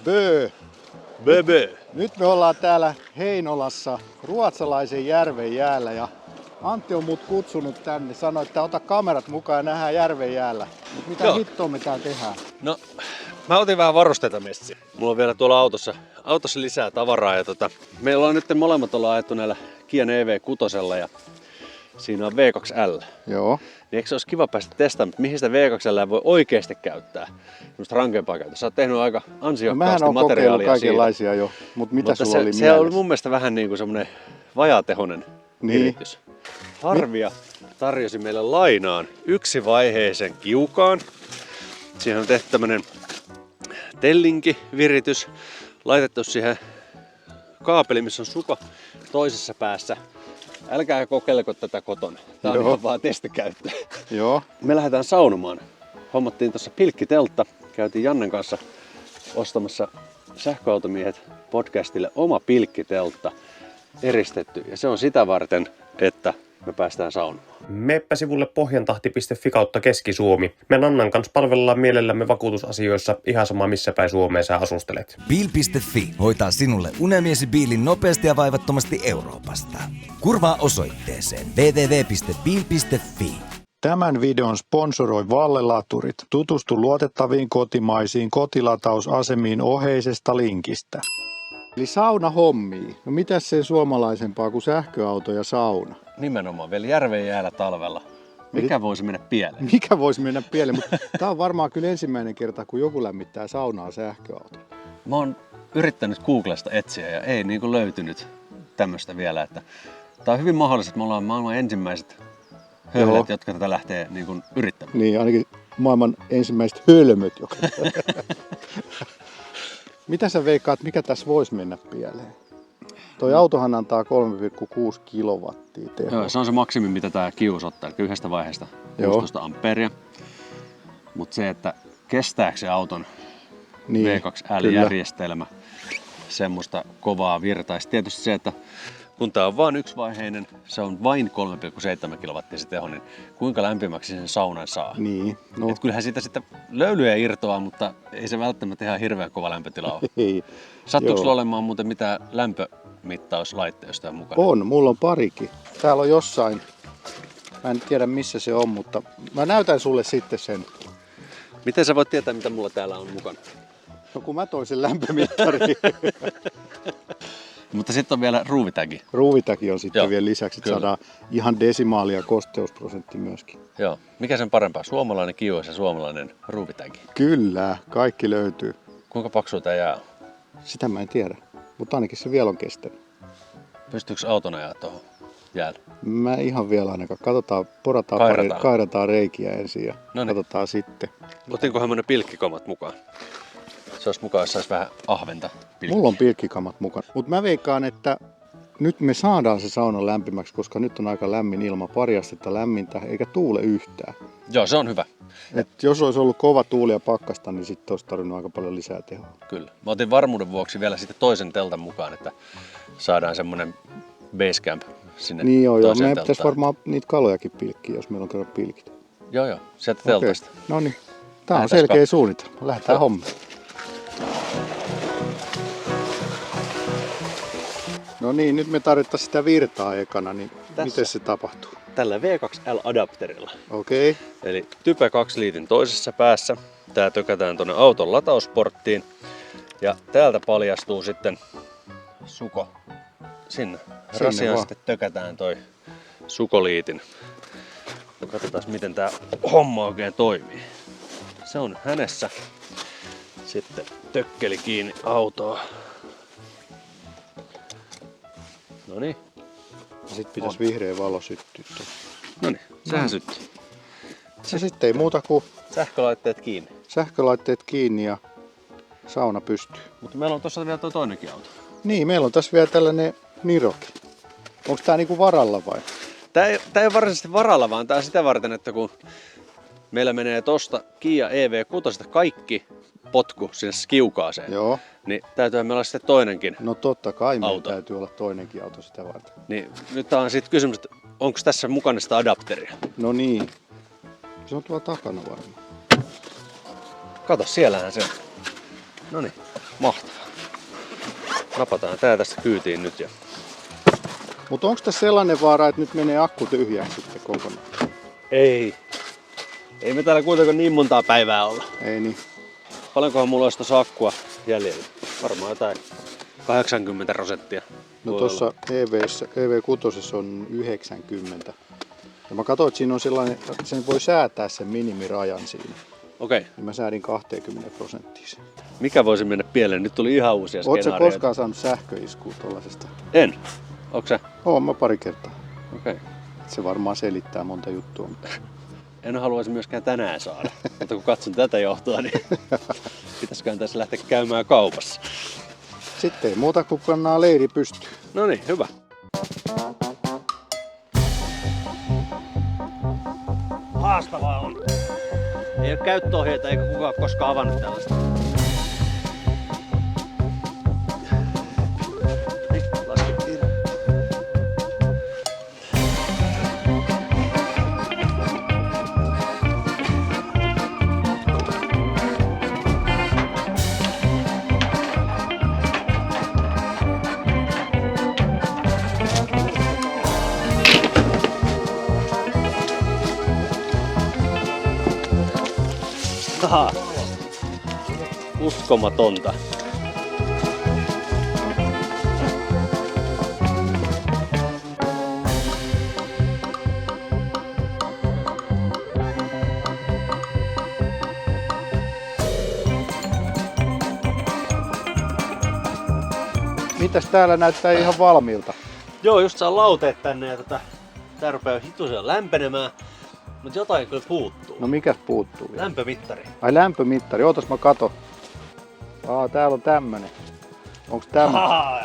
Bö! Bebe. Nyt me ollaan täällä Heinolassa ruotsalaisen järven jäällä ja Antti on mut kutsunut tänne, sanoi, että ota kamerat mukaan ja nähdään järven jäällä. Mut mitä hittoa me täällä tehdään? No, mä otin vähän varusteita messiin. Mulla on vielä tuolla autossa lisää tavaraa ja meillä on nyt molemmat ollaan ajettu näillä Kian EV6 ja siinä on V2L. Joo. Niin eikö se olisi kiva päästä testaamaan, mihin sitä V2L voi oikeasti käyttää? Semmoista rankempaa käytössä. Sä oot tehnyt aika ansiokkaasti materiaalia kokeillut kaikenlaisia jo, mutta mitä sulla oli se mielessä? on mun mielestä vähän niin kuin semmonen vajaatehonen viritys. Harvia tarjosi meille lainaan yksivaiheisen kiukaan. Siihen on tehty tämmönen tellinkiviritys, laitettu siihen kaapeli, missä on suko toisessa päässä. Älkää kokeilko tätä kotona. Tää on ihan vaan testikäyttö. Joo. Me lähdetään saunomaan. Hommattiin tuossa pilkkiteltta. Käytiin Jannen kanssa ostamassa Sähköautomiehet podcastille oma pilkkiteltta eristetty. Ja se on sitä varten, että me päästään saunomaan. Meppä sivulle pohjantahti.fi kautta Keski-Suomi. Me Nannan kanssa palvellaan mielellämme vakuutusasioissa ihan sama missä päin Suomea sä asustelet. Bil.fi hoitaa sinulle unelmiesi biilin nopeasti ja vaivattomasti Euroopasta. Kurvaa osoitteeseen www.bil.fi. Tämän videon sponsoroi Vallelaturit. Tutustu luotettaviin kotimaisiin kotilatausasemiin oheisesta linkistä. Eli saunahommia. No mitäs sen suomalaisempaa kuin sähköauto ja sauna? Nimenomaan vielä järven jäällä talvella. Mikä voisi mennä pieleen? Mikä voisi mennä pieleen, mutta tää on varmaan kyllä ensimmäinen kerta, kun joku lämmittää saunaa sähköautolla. Mä oon yrittänyt Googlesta etsiä ja ei niinku löytynyt tämmöstä vielä. Että tää on hyvin mahdollista, että me ollaan maailman ensimmäiset höylät, jotka tätä lähtee niinku yrittämään. Niin, ainakin maailman ensimmäiset hölmöt. Mitä sä veikkaat, mikä tässä voisi mennä pieleen? Toi autohan antaa 3,6 kilowattia tehoa. Joo, se on se maksimi, mitä tää Kius ottaa, eli yhdestä vaiheesta 16 ampeeria. Mutta se, että kestääkö se auton V2L-järjestelmä semmoista kovaa virtaista. Tietysti se, että kun tää on vain yksivaiheinen, se on vain 3,7 kilowattia se teho, niin kuinka lämpimäksi sen saunan saa? Niin. No. Et kyllähän siitä sitten löylyjä irtoaa, mutta ei se välttämättä ihan hirveän kova lämpötila ole. Ei. Sattuuko sulla olemaan muuten mitään lämpömittauslaitteistoja mukana? On, mulla on parikin. Täällä on jossain, mä en tiedä missä se on, mutta mä näytän sulle sitten sen. Miten sä voit tietää, mitä mulla täällä on mukana? No kun mä toin sen lämpömittari. Mutta sitten on vielä ruuvitäki. Ruuvitäki on sitten vielä lisäksi, että kyllä. saadaan ihan desimaalia kosteusprosentti myöskin. Joo. Mikä sen parempaa? Suomalainen kiuas ja suomalainen ruuvitäki. Kyllä, kaikki löytyy. Kuinka paksua tää jää? Sitä mä en tiedä, mutta ainakin se vielä on kestänyt. Pystyykö auton ajaa tuohon jäällä? Mä ihan vielä ainakaan. Katsotaan, kairataan reikiä ensin ja katsotaan sitten. Otinkohan mä ne pilkkikomat mukaan? Se olisi mukaan, jos saisi vähän ahventa pilkkiä. Mulla on pilkkikamat mukana. Mutta mä veikkaan, että nyt me saadaan se sauna lämpimäksi, koska nyt on aika lämmin ilma, pari astetta lämmintä, eikä tuule yhtään. Joo, se on hyvä. Et jos olisi ollut kova tuuli ja pakkasta, niin sitten olisi tarvinnut aika paljon lisää tehoa. Kyllä. Mä otin varmuuden vuoksi vielä sitten toisen teltan mukaan, että saadaan semmonen basecamp sinne Niin joo, toiseen meidän telttaan. pitäisi varmaan niitä kalojakin pilkkiä, jos meillä on kerran pilkit. Joo, sieltä teltasta. No niin, tää on selkeä suunnitelma. Lähdetään hommaan. No niin, nyt me tarvitaan sitä virtaa ekana, niin miten se tapahtuu? Tällä V2L-adapterilla. Okei. Eli Type 2 liitin toisessa päässä. Tää tökätään tonne auton latausporttiin. Ja täältä paljastuu sitten suko sinne. Rasiaan sitten tökätään toi sukoliitin. Katsotaan miten tää homma oikein toimii. Se on hänessä. Sitten tökkeli kiinni autoa. Noniin. Sitten pitäisi vihreä valo syttyä tuossa. Noniin, sehän syttyy. Ja sitten ei muuta kuin Sähkölaitteet kiinni. sähkölaitteet kiinni ja sauna pystyy. Mutta meillä on tossa vielä toi toinenkin auto. Niin, meillä on tässä vielä tällainen Niroki. Onko tää niinku varalla vai? Tää ei ole varsinaisesti varalla, vaan tää on sitä varten, että kun meillä menee tosta Kia EV6 kaikki potku sinne skiukaaseen, Joo. niin täytyyhän meillä olla sitten toinenkin. No totta kai meillä Auto. täytyy olla toinenkin auto sitä varten. Niin nyt on sitten kysymys, että onko tässä mukana sitä adapteria? No niin. Se on tuolla takana varmaan. Kato, siellähän se on. Noniin. Mahtavaa. Napataan tää tästä kyytiin nyt ja... Mutta onko tässä sellainen vaara, että nyt menee akku tyhjäksi sitten kokonaan? Ei. Ei me täällä kuitenkaan niin montaa päivää olla. Ei niin. Paljonkohan mulla olisi tossa akkua jäljellä? Varmaan jotain 80%. No Voi tuossa olla. EV6 on 90. Ja mä katsoin, että siinä on sellainen, että sen voi säätää sen minimirajan siinä. Okei. Niin mä säädin 20%. Mikä voisi mennä pieleen? Nyt tuli ihan uusia Ootko sä skenaarioita. koskaan saanut sähköiskua tollasesta? En. Onko sä? Oon mä pari kertaa. Okei. Se varmaan selittää monta juttua. Mutta... En haluaisi myöskään tänään saada. Mutta kun katson tätä johtoa, niin pitäisiköhän tässä lähteä käymään kaupassa. Sitten ei muuta kuin pannaan leiri pystyyn. No niin, hyvä. Haastavaa on. Ei ole käyttöohjeita eikä kukaan koskaan avannut tällaista. Laskettiin. Haha. Uskomatonta. Mitäs täällä näyttää ihan valmiilta? Joo, just saa lauteet tänne ja tää rupeaa hitusen lämpenemään. Mut jotain kyllä puuttuu. No mikäs puuttuu vielä? Lämpömittari. Ai lämpömittari, ootas mä katon. Täällä on tämmönen. Onks tämä?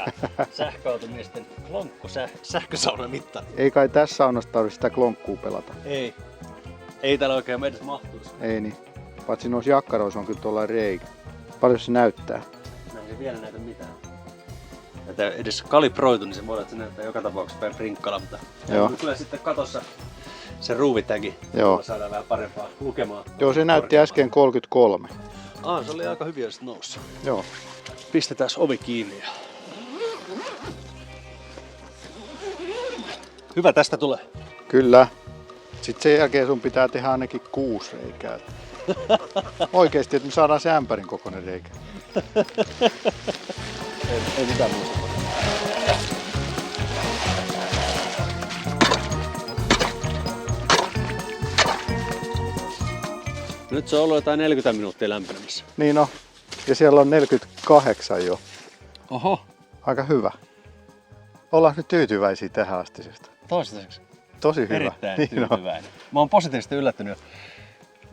Sähköautomiesten klonkku sähkösaunamittari. Ei kai tässä saunassa tarvitse sitä klonkkuu pelata. Ei. Ei täällä oikein edes mahtuisi. Ei niin. Paitsi noissa jakkaroissa on kyllä tuollainen reikä. Paljon se näyttää? Näin ei vielä näytä mitään. Että edes kalibroitu, niin se voi olla, että se näyttää joka tapauksessa päin frinkkala, mutta Joo. kyllä sitten katossa se ruuvitäki, Joo. jolla saadaan vähän parempaa lukemaa. Joo, se näytti äsken 33. Se oli aika hyvin just noussut. Joo. Pistetään ovi kiinni. Hyvä tästä tulee. Kyllä. Sitten sen jälkeen sun pitää tehdä ainakin 6 reikää. Oikeesti, että me saadaan se ämpärin kokoinen reikä. Ei mitään muuta. Nyt se on ollut jotain 40 minuuttia lämpenemässä. Niin no. Ja siellä on 48 jo. Oho. Aika hyvä. Ollaan nyt tyytyväisiä tähän astisesta. Toistaiseksi. Tosi hyvä. Erittäin Niin on. tyytyväinen. Mä oon positiivisesti yllättynyt.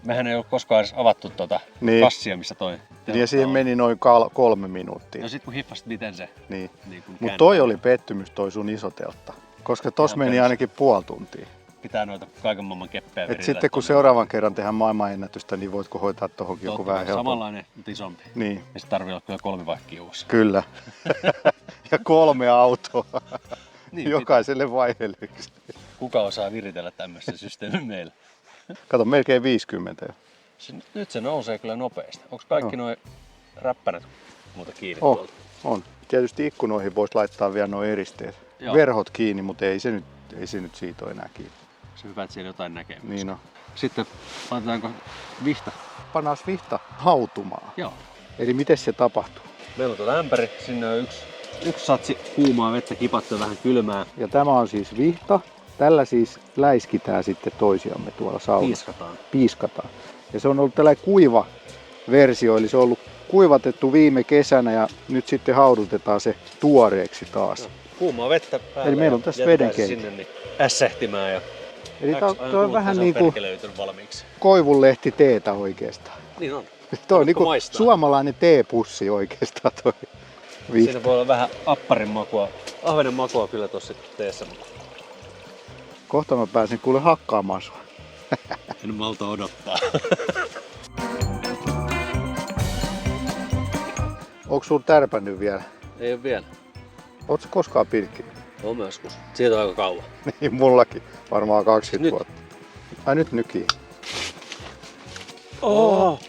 Mehän ei ole koskaan edes avattu Niin. kassia, missä toi Niin ja siihen on. meni noin 3 minuuttia. No sit kun hiffasit miten se Niin. niin kun Mutta toi oli pettymys, toi sun iso teltta. Koska tos Ihan meni perus. ainakin puoli tuntia. pitää noita kaiken maailman keppejä Et virillä sitten kun tuonne. seuraavan kerran tehdään maailmanennätystä, niin voitko hoitaa tohonkin joku Totta vähän kai, helpompi. samanlainen, mutta isompi. Niin, Ja se tarvii olla kyllä 3 vaihkia uudessa. kyllä. Ja 3 autoa. Niin, Jokaiselle vaiheelle yksi. kuka osaa viritellä tämmöisen systeemin meillä? Kato, melkein 50 jo. Nyt se nousee kyllä nopeasti. Onko kaikki nuo räppänät muuta kiinni Oh, tuolta? on. Tietysti ikkunoihin voisi laittaa vielä nuo eristeet. Joo. Verhot kiinni, mutta ei se nyt siitä ole enää kiinni. Se hyvä, että siellä jotain näkee. Niin on. Sitten laitetaanko vihta? Pannaan vihta hautumaan. Joo. Eli miten se tapahtuu? Meillä on tuo lämpäri. Sinne on yksi satsi kuumaa vettä kipattu ja vähän kylmää. Ja tämä on siis vihta. Tällä siis läiskitään sitten toisiamme tuolla saunassa. Piiskataan. Ja se on ollut tällainen kuiva versio, eli se on ollut kuivatettu viime kesänä ja nyt sitten haudutetaan se tuoreeksi taas. No, kuumaa vettä päälle. Eli meillä on ja tässä jätetään vedenkeitto. se sinne niin ässähtimään. Ja Eli X tämä ajan on vähän kuluttua niin se on kuin perkelöitynyt valmiiksi. koivunlehti teetä oikeastaan. Niin on. Toi on niin kuin maistaa? suomalainen teepussi oikeastaan toi vihta. Siinä voi olla vähän apparin makua, ahvenen makua kyllä tuossa teessä, mutta Kohta mä pääsen kuule hakkaamaan sua. en malta odottaa. Onko sulla tärpännyt vielä? Ei ole vielä. Ootko koskaan pilkkinyt? On joskus. Siitä on aika kauan. Niin mullakin. Varmaan 20 Nyt. vuotta. Ai nyt nykii. Oh,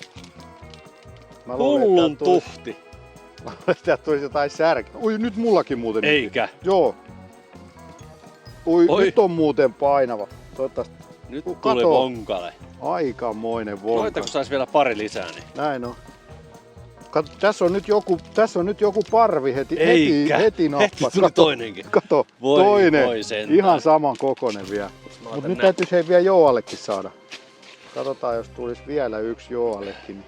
Mä luulen, että hullun tää tuli- tuhti. Täältä tulisi jotain särkeä. Ui, nyt mullakin muuten. Eikä. Joo. Ui, Oi. nyt on muuten painava. Toivottavasti Nyt Kato. tuli vonkale. aikamoinen Noita vonka. kun sais vielä pari lisää, niin... Näin on. Kato, tässä on nyt joku parvi heti Eikä. heti nappas. Heti tuli toinenkin. Kato, Voi, toinen. voi sentään. Ihan saman kokoinen vielä. Mutta nyt täytyisi hei vielä Joallekin saada. Katsotaan, jos tulisi vielä yksi Joallekin.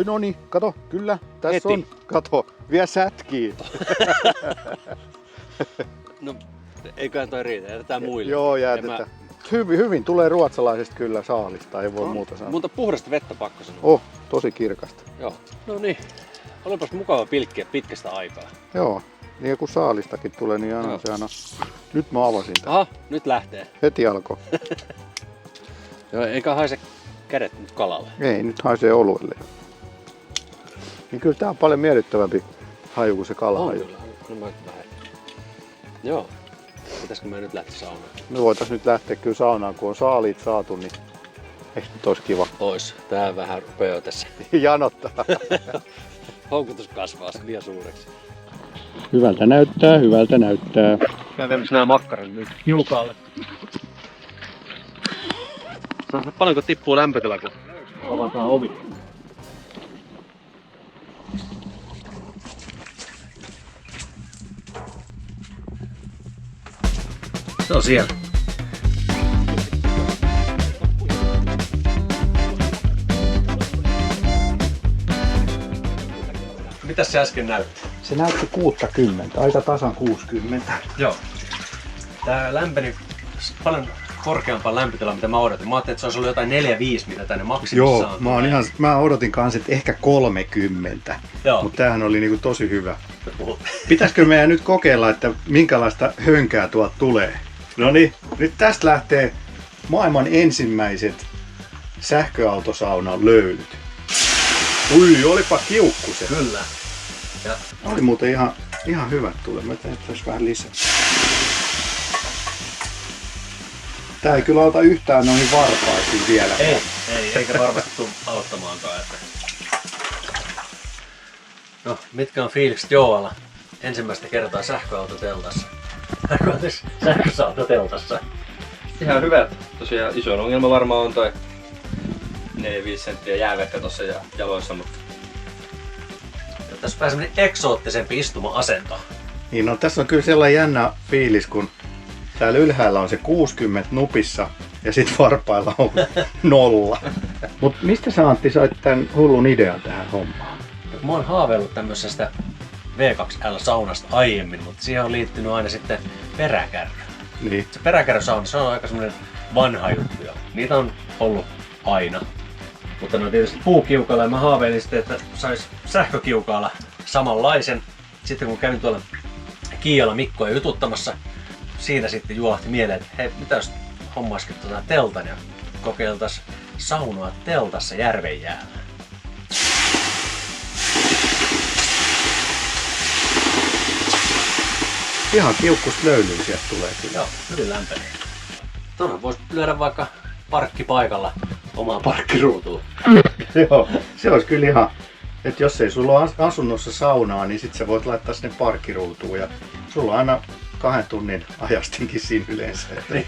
No niin, kato, kyllä. Tässä Heti. on. Kato, vielä sätkii. No, eiköhän toi riitä, jätetään muille. Joo, En jäätetään. Hyvin tulee ruotsalaisesta kyllä saalista, ei voi muuta sanoa. Mutta puhdasta vettä pakko sanoa. Tosi kirkasta. Joo. No niin. Olipas mukava pilkkiä pitkästä aikaa. Joo, niin kun saalistakin tulee, niin aina Joo. sehän on. Nyt mä avasin tämän. Aha, nyt lähtee. Heti alkoi. Joo, eikä haise kädet nyt kalalle. Ei, nyt haisee oluelle. Niin kyllä tää on paljon miellyttävämpi haju kuin se kalahaju. kyllä. No mä vähän. Joo. Pitäisikö mä nyt lähteä saunaan? Me voitais nyt lähteä kyllä saunaan, kun on saaliit saatu, niin eikö nyt olisi kiva? Ois. Tää vähän rupeaa tässä. Janottaa. Houkutus kasvaa liian suureksi. Hyvältä näyttää, hyvältä näyttää. Käydäänkö nämä makkarat nyt hiukaalle? Paljonko tippuu lämpötila, kun avataan ovi? Se on siellä. Mitäs se äsken näytti? Se näytti 60, aika tasan 60. Joo. Tää lämpeni paljon korkeampaan lämpötilaan, mitä mä odotin. Mä ajattelin, että se olisi ollut jotain 4-5, mitä tänne maksimissaan Joo, mä odotin kanssa, että ehkä 30. Joo. Mutta tämähän oli niinku tosi hyvä. Pitäisikö meidän nyt kokeilla, että minkälaista hönkää tuolta tulee? No niin, nyt tästä lähtee maailman ensimmäiset sähköautosaunan löylyt. Ui, olipa kiukkuset. Kyllä. Ja Oli muuten ihan hyvät tulee. Mä tehtäis vähän lisää. Tää ei kyllä auta yhtään noihin varpaisiin vielä. ei, eikä varmasti tule auttamaankaan. Että... No, mitkä on fiilikset Joalla ensimmäistä kertaa sähköautoteltassa? Sähköautoteltassa. Ihan hyvä. Tosiaan isoin ongelma varmaan on toi 4-5 senttiä jäävettä tossa jaloissa, mutta Tässä on vähän semmonen eksoottisempi istuma-asento. Niin, no tässä on kyllä sellainen jännä fiilis, kun täällä ylhäällä on se 60 nupissa ja sit varpailla on 0. Mut mistä sä Antti sait tän hullun idean tähän hommaan? Mä oon haaveillut tämmöisestä V2L-saunasta aiemmin, mutta siihen on liittynyt aina sitten peräkärry. Niin. Se peräkärrysauna, se on aika semmonen vanha juttu jo. Niitä on ollut aina. Mutta ne on tietysti puukiukaalla ja mä haaveilin sitten, että sais sähkökiukaalla samanlaisen. Sitten kun kävin tuolla Kiialla Mikkoa jututtamassa, siinä sitten juolahti mieleen, että hei, mitä jos hommaisikin teltan ja kokeiltais saunoa teltassa järven jäällä. Ihan kiukkusta löylyä sieltä tulee kyllä. Joo, hyvin lämpenee. Tuohon voisi lyödä vaikka parkkipaikalla omaan parkkiruutuun. Joo, se olisi kyllä ihan, että jos ei sulla ole asunnossa saunaa, niin sit sä voit laittaa sinne parkkiruutuun ja sulla on aina 2 tunnin ajastinkin siinä yleensä. Niin.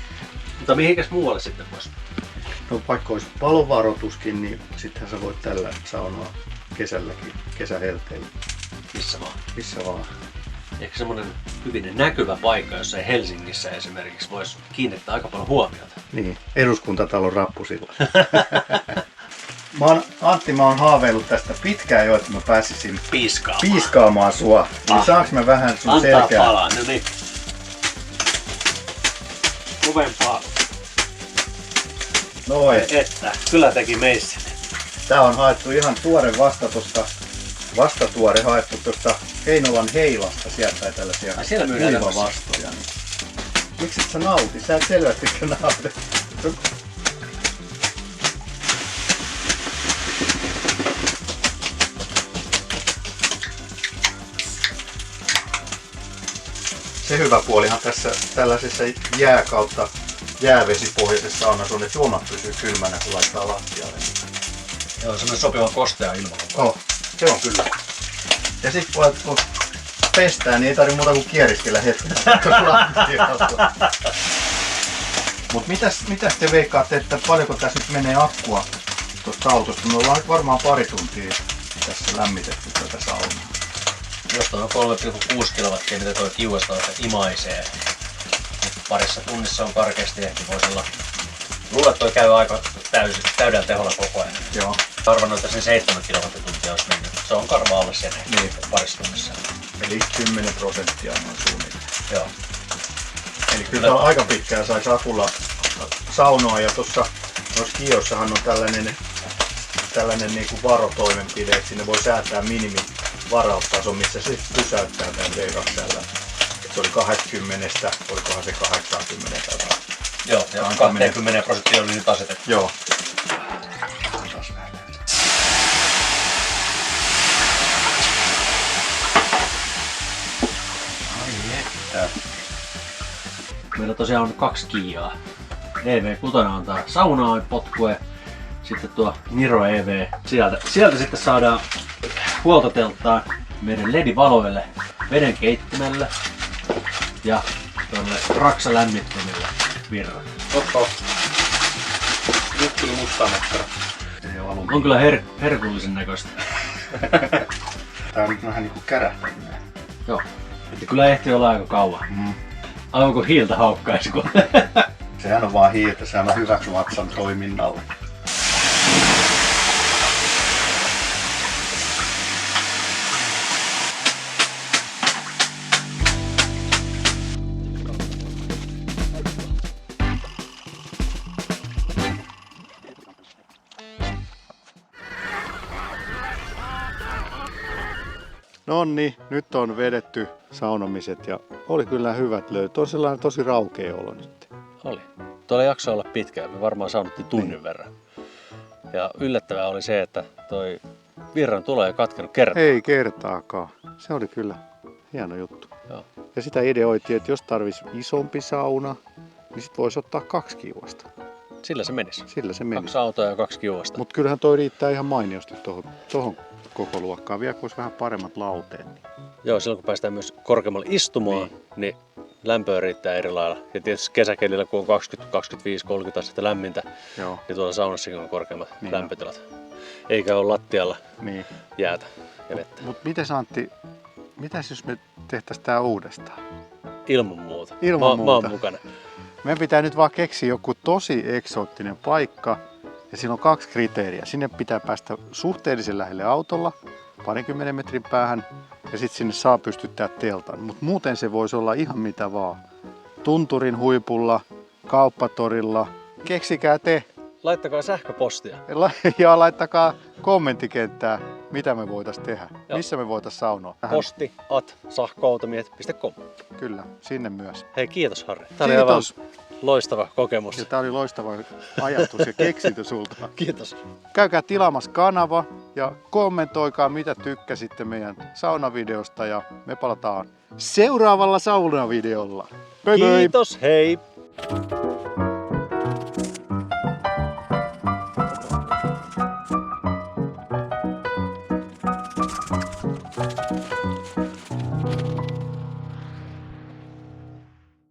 Mutta mihinkäs muualle sitten voisi? No vaikka olisi palovaroituskin, niin sittenhän sä voit tällä saunoa kesälläkin, kesähelteillä, Missä vaan. missä vaan. Ehkä semmonen hyvin näkyvä paikka, jossa ei Helsingissä esimerkiksi voisi kiinnittää aika paljon huomiota. Niin, eduskuntatalon rappusilla. Antti, mä oon haaveillut tästä pitkään jo, että mä pääsisin piiskaamaan sua. Niin saanko mä vähän sun Antaa selkää? palaa, no niin. Kovempaa. Noin. Että, kyllä teki meissä. Tää on haettu ihan tuore vastatuore haettu tuosta Heinolan Heilasta. Sieltä tai tällaisia Ai, siellä myydään kuivavastoja. Niin. Miksi et sä nauti? Sä et selvästi nauti. Se hyvä puolihan tässä tällaisessa jää kautta jäävesipohjaisessa saunassa on, että juomat pysyy kylmänä kun laittaa lattialle. Joo, semmonen sopiva kostea ilma. Oh, Se on kyllä. Ja sit kun pestää, niin ei tarvitse muuta kuin kieriskellä hetken. Mut mitäs te veikkaatte, että paljonko tässä nyt menee akkua tuosta autosta? Me ollaan nyt varmaan pari tuntia tässä lämmitetty tätä saunaa. Jos on 3,6 kilowattia, mitä tuo kiuasta imaisee. Parissa tunnissa on karkeasti ehkä voisi olla. Luulen, että toi käy aika täydellä teholla koko ajan. Joo. Arvannut, että sen 7 kilowattituntia olisi mennyt. Se on karvaa alle sen Niin. parissa tunnissa. Eli 10% noin suunnilleen. Joo. Eli kyllä aika pitkään saisi akulla saunoa, ja tuossa noissa kiossahan on tällainen niin kuin varotoimenpide, että sinne voi säätää minimivaraustaso, missä se pysäyttää tämän V2L. Se oli 20, olikohan se 80 tai Joo, ja 20% oli nyt asetettu. Joo. Meillä tosiaan on 2 Kiaa. EV6 antaa saunaan potkue. Sitten tuo Niro EV. Sieltä sitten saadaan huoltotelttaan meidän LED-valoille, veden keittimelle ja tuonne raksalämmittimille virrat. Oho. Nyt tuli mustaa makkara. On kyllä herkullisen näköistä. Tää on nyt vähän niinku kärähtänyt. Joo. Että kyllä ehti olla aika kauan. Aivan kuin hiiltä haukkaisi. Sehän on vaan hiiltä, sehän on hyväksi vatsan toiminnalle. Nonni, nyt on vedetty saunomiset ja oli kyllä hyvät löyt. On sellainen tosi raukea olo nyt. Oli. Tuolla jaksoi olla pitkään. Me varmaan saunuttiin tunnin verran. Ja yllättävää oli se, että toi virran tulo ei katkenut kertaa. Ei kertaakaan. Se oli kyllä hieno juttu. Joo. Ja sitä ideoitiin, että jos tarvisi isompi sauna, niin sit voisi ottaa 2 kiuasta. Sillä se menisi. Sillä se meni. 2 autoa ja 2 kiuasta. Mutta kyllähän toi riittää ihan mainiosti tohon koko luokkaan. Vielä kun olisi vähän paremmat lauteet. Niin. Joo, silloin kun päästään myös korkeammalle istumaan, niin lämpöä riittää eri lailla. Ja tietysti kesäkelillä, kun on 20, 25, 30 astetta lämmintä, Joo. niin tuolla saunassakin on korkeammat Niin lämpötilat. Eikä ole lattialla Niin. jäätä ja vettä. Mut mites Antti, mitäs jos me tehtäis tää uudestaan? Ilman muuta. Ilman Mä muuta. oon mukana. Meidän pitää nyt vaan keksiä joku tosi eksoottinen paikka. Ja siinä on 2 kriteeriä. Sinne pitää päästä suhteellisen lähelle autolla, 20 metrin päähän. Ja sitten sinne saa pystyttää teltan. Mutta muuten se voisi olla ihan mitä vaan. Tunturin huipulla, kauppatorilla. Keksikää te Laittakaa sähköpostia. ja laittakaa kommenttikenttää, mitä me voitais tehdä. Joo. Missä me voitais saunoa. posti@sahkoautomiet.com. Kyllä, sinne myös. Hei, kiitos Harri. Tämä oli aivan Kiitos. loistava kokemus. Ja tää oli loistava ajatus ja keksintö sulta. Kiitos. Käykää tilaamassa kanava ja kommentoikaa mitä tykkäsitte meidän saunavideosta ja me palataan seuraavalla saunavideolla. Bye bye! Kiitos, hei!